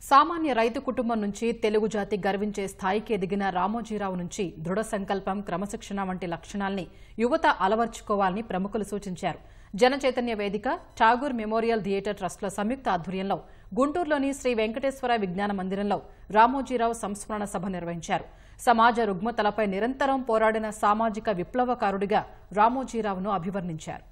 సామాన్య రైతు కుటుంబం నుంచి తెలుగు జాతి గర్వించే స్థాయికి ఎదిగిన రామోజీరావు నుంచి దృఢ సంకల్పం, క్రమశిక్షణ వంటి లక్షణాల్ని యువత అలవర్చుకోవాలని ప్రముఖులు సూచించారు. జనచైతన్య వేదిక, ఠాగూర్ మెమోరియల్ థియేటర్ ట్రస్టుల సంయుక్త ఆధ్వర్యంలో గుంటూరులోని శ్రీ వెంకటేశ్వర విజ్ఞాన మందిరంలో రామోజీరావు సంస్మరణ సభ నిర్వహించారు. సమాజ రుగ్మతలపై నిరంతరం పోరాడిన సామాజిక విప్లవకారుడిగా రామోజీరావును అభివర్ణించారు.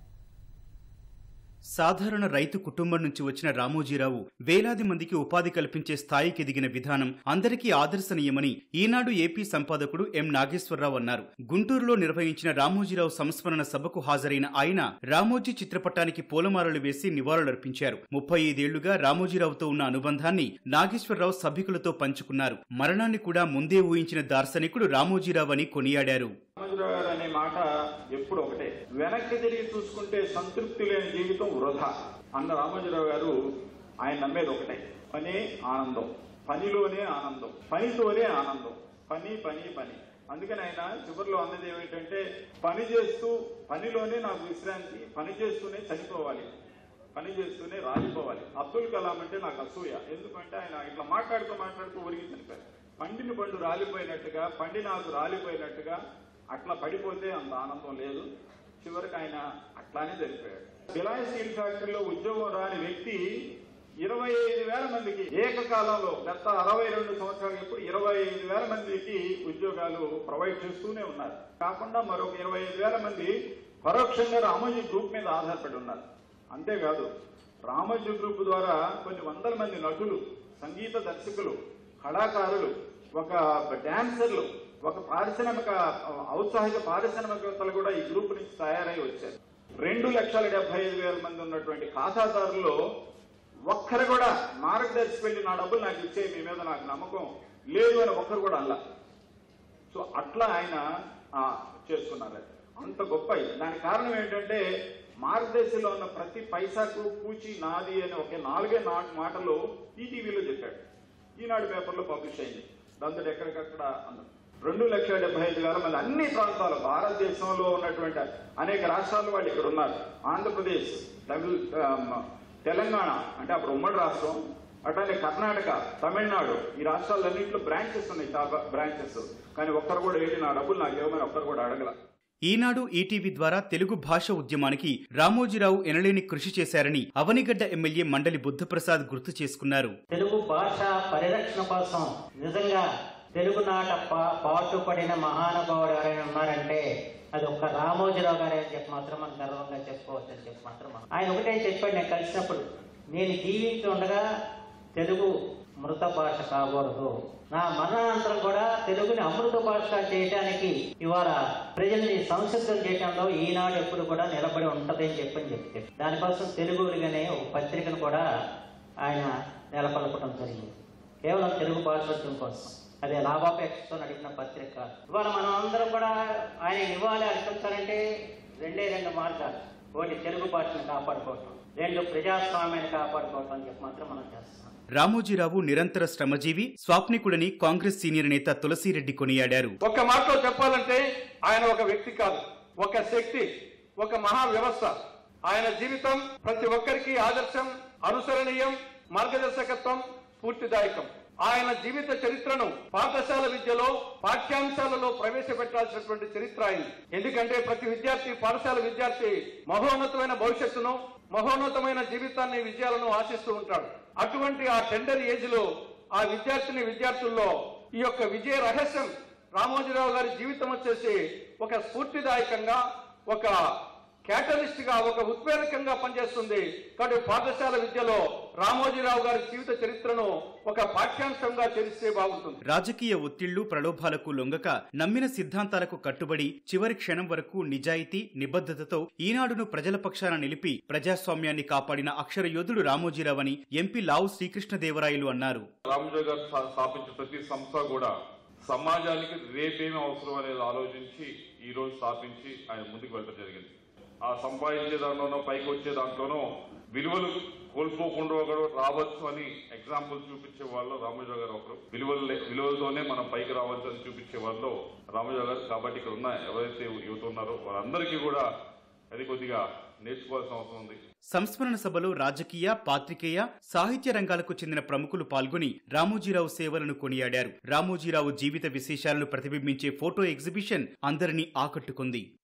సాధారణ రైతు కుటుంబం నుంచి వచ్చిన రామోజీరావు వేలాది మందికి ఉపాధి కల్పించే స్థాయికి ఎదిగిన విధానం అందరికీ ఆదర్శనీయమని ఈనాడు ఏపీ సంపాదకుడు ఎం నాగేశ్వరరావు అన్నారు. గుంటూరులో నిర్వహించిన రామోజీరావు సంస్మరణ సభకు హాజరైన ఆయన రామోజీ చిత్రపటానికి పూలమాలలు వేసి నివాళులర్పించారు. 35 ఏళ్లుగా రామోజీరావుతో ఉన్న అనుబంధాన్ని నాగేశ్వరరావు సభికులతో పంచుకున్నారు. మరణాన్ని కూడా ముందే ఊహించిన దార్శనికుడు రామోజీరావు అని కొనియాడారు. రామోజీరావు గారు అనే మాట ఎప్పుడు ఒకటే, వెనక్కి తిరిగి చూసుకుంటే సంతృప్తి లేని జీవితం వృధా అన్న రామోజీరావు గారు ఆయన నమ్మేది ఒకటే, పనే ఆనందం, పనిలోనే ఆనందం, పనితోనే ఆనందం, పని పని పని. అందుకని ఆయన చివరిలో అన్నది ఏమిటంటే, పని చేస్తూ పనిలోనే నాకు విశ్రాంతి, పని చేస్తూనే చనిపోవాలి, పని చేస్తూనే రాలిపోవాలి. అబ్దుల్ కలాం అంటే నాకు అసూయ. ఎందుకంటే ఆయన ఇట్లా మాట్లాడుతూ ఒరిగి చనిపోయారు. పండిన పండు రాలిపోయినట్టుగా, పండిన ఆకు రాలిపోయినట్టుగా అట్లా పడిపోతే అంత ఆనందం లేదు. చివరికి ఆయన అట్లానే చనిపోయాడు. బిలాయ్ స్టీల్ ఫ్యాక్టరీలో ఉద్యోగం రాని వ్యక్తి 25,000 మందికి ఏకకాలంలో గత 62 సంవత్సరాలు ఇప్పుడు 25,000 మందికి ఉద్యోగాలు ప్రొవైడ్ చేస్తూనే ఉన్నారు. కాకుండా మరొక 25,000 మంది పరోక్షంగా రామోజీ గ్రూప్ మీద ఆధారపడి ఉన్నారు. అంతేకాదు, రామోజీ గ్రూప్ ద్వారా కొన్ని వందల మంది నటులు, సంగీత దర్శకులు, కళాకారులు, ఒక డాన్సర్లు, ఒక పారిశ్రామిక ఔత్సాహిక పారిశ్రామికవేత్తలు కూడా ఈ గ్రూప్ నుంచి తయారై వచ్చారు. 2,75,000 మంది ఉన్నటువంటి ఖాతాదారుల్లో ఒక్కరు కూడా మార్గదర్శి వెళ్ళి నా డబ్బులు నాకు ఇచ్చే, మీ మీద నాకు నమ్మకం లేదు అని ఒక్కరు కూడా అలా. సో అట్లా ఆయన చేసుకున్నారు. అంత గొప్ప. దానికి కారణం ఏంటంటే, మార్గదర్శిలో ఉన్న ప్రతి పైసాకు పూచి నాది అని ఒక 4 మాటలు ఈటీవీలో చెప్పాడు. ఈనాడు పేపర్లో పబ్లిష్ అయింది. దాంతో ఎక్కడికక్కడ 2,75,000 మంది అన్ని ప్రాంతాలు, భారతదేశంలో ఉన్నటువంటి అనేక రాష్ట్రాల వాళ్ళు ఇక్కడ ఉన్నారు. ఆంధ్రప్రదేశ్, తెలంగాణ అంటే అప్పుడు ఉమ్మడి రాష్ట్రం, అట్లానే కర్ణాటక, తమిళనాడు, ఈ రాష్ట్రాలన్నింటిలో బ్రాంచెస్ ఉన్నాయి, బ్రాంచెస్. కానీ ఒక్కరు కూడా ఏంటి నా డబ్బులు నాకు ఇవ్వమని ఒక్కరు కూడా అడగల. ఈనాడు ఈటీవీ ద్వారా తెలుగు భాష ఉద్యమానికి రామోజీరావు ఎనలేని కృషి చేశారని అవనిగడ్డ ఎమ్మెల్యే మండలి బుద్ధప్రసాద్ గుర్తు చేసుకున్నారు. తెలుగు భాష పరిరక్షణ కోసం నిజంగా తెలుగునాట పాటుపడిన మహానుభావుడు ఎవరైనా ఉన్నారంటే అది ఒక్క రామోజీరావు గారే అని చెప్పి మాత్రం మనం గర్వంగా చెప్పుకోవచ్చు అని చెప్పి మాత్రం ఆయన ఒకటే చెప్పాడు. నేను కలిసినప్పుడు, నేను జీవించి ఉండగా తెలుగు మృత భాష కాకూడదు, నా మరణానంతరం కూడా తెలుగుని అమృత భాష చేయడానికి ఇవాళ ప్రజల్ని సంసిద్ధం చేయడంలో ఈనాడు ఎప్పుడు కూడా నిలబడి ఉంటది అని చెప్తే దానికోసం తెలుగుగానే ఒక పత్రికను కూడా ఆయన నెలకొల్పడం జరిగింది. కేవలం తెలుగు భాషోద్యమం కోసం. అదే లాభాపేక్షతో నడిపిన పత్రిక. ఇవాళ మనం అందరం కూడా ఆయన నివాళి అర్పించాలంటే 2 మార్గాలు. ఒకటి తెలుగు భాషను కాపాడుకోవటం, 2 ప్రజాస్వామ్యాన్ని కాపాడుకోవటం అని చెప్పి మాత్రం మనం చేస్తాం. రామోజీరావు నిరంతర శ్రమజీవి, స్వాప్నికుడని కాంగ్రెస్ సీనియర్ నేత తులసిరెడ్డి కొనియాడారు. ఒక్క మాటలో చెప్పాలంటే ఆయన ఒక వ్యక్తి కాదు, ఒక శక్తి, ఒక మహా వ్యవస్థ. ఆయన జీవితం ప్రతి ఒక్కరికి ఆదర్శం, అనుసరణీయం, మార్గదర్శకత్వం, స్ఫూర్తిదాయకం. ఆయన జీవిత చరిత్రను పాఠశాల విద్యలో, పాఠ్యాంశాలలో ప్రవేశపెట్టాల్సినటువంటి చరిత్ర అయింది. ఎందుకంటే ప్రతి విద్యార్థి, పాఠశాల విద్యార్థి మహోన్నతమైన భవిష్యత్తును, మహోన్నతమైన జీవితాన్ని, విజయాలను ఆశిస్తూ ఉంటాడు. అటువంటి ఆ టెండర్ ఏజ్ లో ఆ విద్యార్థుల్లో ఈ యొక్క విజయ రహస్యం రామోజీరావు గారి జీవితం వచ్చేసి ఒక స్ఫూర్తిదాయకంగా, ఒక క్యాటలిస్ట్ గా, ఒక ఉత్ప్రేరకంగా పనిచేస్తుంది. కాబట్టి పాఠశాల విద్యలో రామోజీరావు గారి జీవిత చరిత్రను ఒక పాఠ్యాంశంగా చేరిస్తే బాగుంటుంది. రాజకీయ ఒత్తిళ్లు, ప్రలోభాలకు లొంగక నమ్మిన సిద్ధాంతాలకు కట్టుబడి చివరి క్షణం వరకు నిజాయితీ, నిబద్ధతతో ఈనాడును ప్రజల పక్షాన నిలిపి ప్రజాస్వామ్యాన్ని కాపాడిన అక్షర యోధుడు రామోజీరావు అని ఎంపీ లావు శ్రీకృష్ణదేవరాయలు అన్నారు. రామోజీరావు గారు స్థాపించిన ప్రతి సంస్థ కూడా సమాజానికి రేపేమీ అవసరం అనేది ఆలోచించి ఈ రోజు స్థాపించి ఆయన ముందుకు వెళ్ళడం జరిగింది. ఆ సంపాదించే దాంట్లోనో, పైకి వచ్చే దాంట్లోనో విలువలు కోల్పోకుండా ఒకరు రావచ్చు అని ఎగ్జాంపుల్ చూపించే వాళ్ళు రామోజీరావు గారు ఒకరు. విలువలతోనే మనం పైకి రావచ్చు అని చూపించే వాళ్ళు రామోజీరావు గారు. కాబట్టి ఇక్కడ ఉన్న ఎవరైతే యువత ఉన్నారో వాళ్ళందరికీ కూడా అది కొద్దిగా నేర్చుకోవాల్సిన అవసరం ఉంది. సంస్మరణ సభలో రాజకీయ, పాత్రికేయ, సాహిత్య రంగాలకు చెందిన ప్రముఖులు పాల్గొని రామోజీరావు సేవలను కొనియాడారు. రామోజీరావు జీవిత విశేషాలను ప్రతిబింబించే ఫోటో ఎగ్జిబిషన్ అందరినీ ఆకట్టుకుంది.